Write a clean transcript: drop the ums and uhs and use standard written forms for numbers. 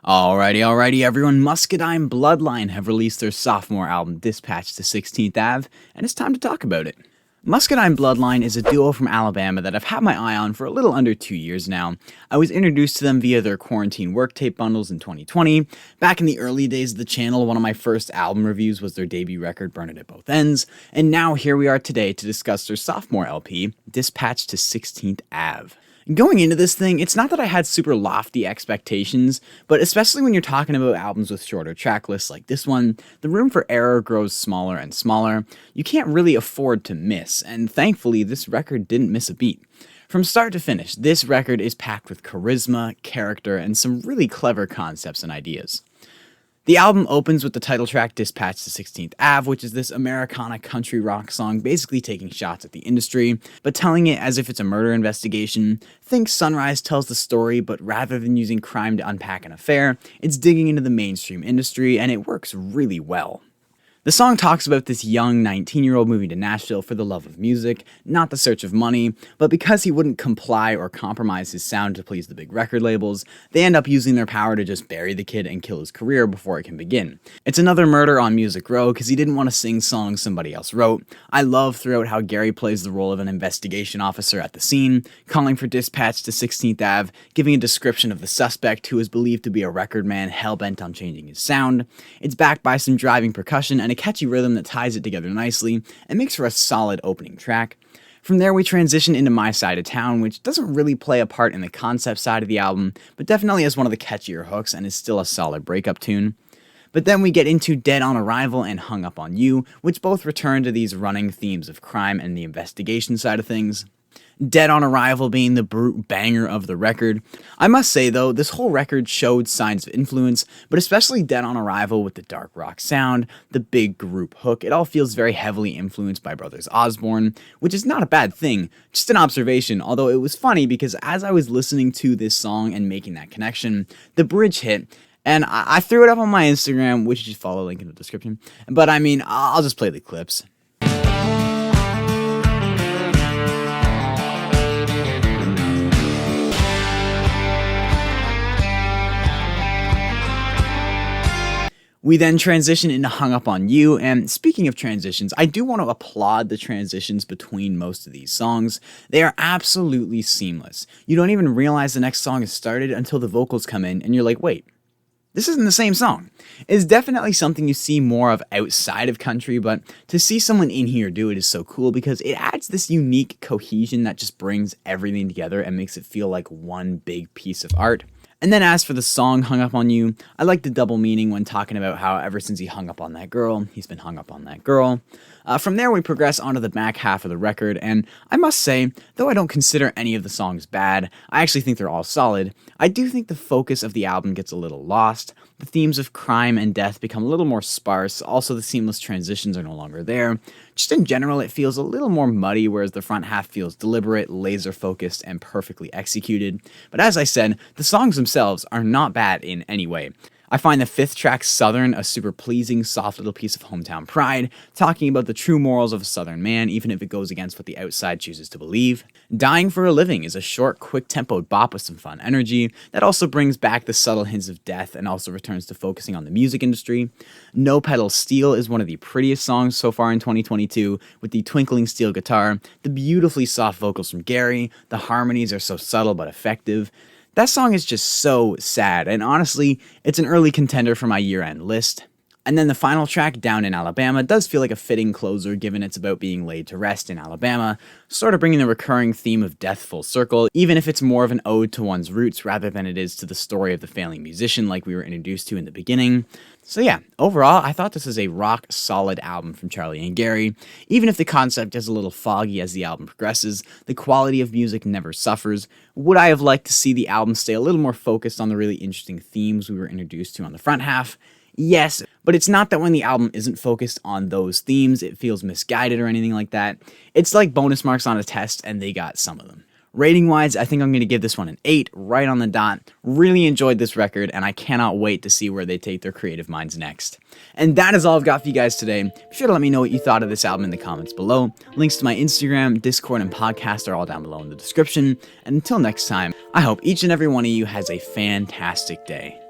Alrighty, everyone. Muscadine Bloodline have released their sophomore album, Dispatch to 16th Ave, and it's time to talk about it. Muscadine Bloodline is a duo from Alabama that I've had my eye on for a little under 2 years now. I was introduced to them via their quarantine work tape bundles in 2020. Back in the early days of the channel, one of my first album reviews was their debut record, Burn It at Both Ends, and now here we are today to discuss their sophomore LP, Dispatch to 16th Ave. Going into this thing, it's not that I had super lofty expectations, but especially when you're talking about albums with shorter track lists like this one, the room for error grows smaller and smaller. You can't really afford to miss, and thankfully this record didn't miss a beat. From start to finish, this record is packed with charisma, character, and some really clever concepts and ideas. The album opens with the title track Dispatch to 16th Ave, which is this Americana country rock song basically taking shots at the industry, but telling it as if it's a murder investigation. Think Sunrise tells the story, but rather than using crime to unpack an affair, it's digging into the mainstream industry, and it works really well. The song talks about this young 19-year-old moving to Nashville for the love of music, not the search of money, but because he wouldn't comply or compromise his sound to please the big record labels, they end up using their power to just bury the kid and kill his career before it can begin. It's another murder on Music Row because he didn't want to sing songs somebody else wrote. I love throughout how Gary plays the role of an investigation officer at the scene, calling for dispatch to 16th Ave, giving a description of the suspect who is believed to be a record man hell-bent on changing his sound. It's backed by some driving percussion and a catchy rhythm that ties it together nicely and makes for a solid opening track. From there we transition into My Side of Town, which doesn't really play a part in the concept side of the album, but definitely has one of the catchier hooks and is still a solid breakup tune. But then we get into Dead on Arrival and Hung Up on You, which both return to these running themes of crime and the investigation side of things. Dead on Arrival being the brute banger of the record. I must say though, this whole record showed signs of influence, but especially Dead on Arrival with the dark rock sound, the big group hook, it all feels very heavily influenced by Brothers Osborne, which is not a bad thing, just an observation, although it was funny because as I was listening to this song and making that connection, the bridge hit, and I threw it up on my Instagram, which you should follow, link in the description, but I mean, I'll just play the clips. We then transition into Hung Up on You, and speaking of transitions, I do want to applaud the transitions between most of these songs. They are absolutely seamless. You don't even realize the next song has started until the vocals come in, and you're like, wait, this isn't the same song. It's definitely something you see more of outside of country, but to see someone in here do it is so cool because it adds this unique cohesion that just brings everything together and makes it feel like one big piece of art. And then as for the song Hung Up on You, I like the double meaning when talking about how ever since he hung up on that girl, he's been hung up on that girl. From there we progress onto the back half of the record, and I must say, though I don't consider any of the songs bad, I actually think they're all solid, I do think the focus of the album gets a little lost. The themes of crime and death become a little more sparse, also the seamless transitions are no longer there. Just in general, it feels a little more muddy, whereas the front half feels deliberate, laser-focused, and perfectly executed. But as I said, the songs themselves are not bad in any way. I find the fifth track, Southern, a super pleasing, soft little piece of hometown pride, talking about the true morals of a Southern man, even if it goes against what the outside chooses to believe. Dying for a Living is a short, quick-tempoed bop with some fun energy that also brings back the subtle hints of death and also returns to focusing on the music industry. No Pedal Steel is one of the prettiest songs so far in 2022, with the twinkling steel guitar, the beautifully soft vocals from Gary, the harmonies are so subtle but effective. That song is just so sad, and honestly, it's an early contender for my year-end list. And then the final track, Down in Alabama, does feel like a fitting closer given it's about being laid to rest in Alabama, sort of bringing the recurring theme of death full circle, even if it's more of an ode to one's roots rather than it is to the story of the failing musician like we were introduced to in the beginning. So yeah, overall, I thought this is a rock-solid album from Charlie and Gary. Even if the concept is a little foggy as the album progresses, the quality of music never suffers. Would I have liked to see the album stay a little more focused on the really interesting themes we were introduced to on the front half? Yes, but it's not that when the album isn't focused on those themes, it feels misguided or anything like that. It's like bonus marks on a test, and they got some of them. Rating-wise, I think I'm going to give this one an 8, right on the dot. Really enjoyed this record, and I cannot wait to see where they take their creative minds next. And that is all I've got for you guys today. Be sure to let me know what you thought of this album in the comments below. Links to my Instagram, Discord, and podcast are all down below in the description. And until next time, I hope each and every one of you has a fantastic day.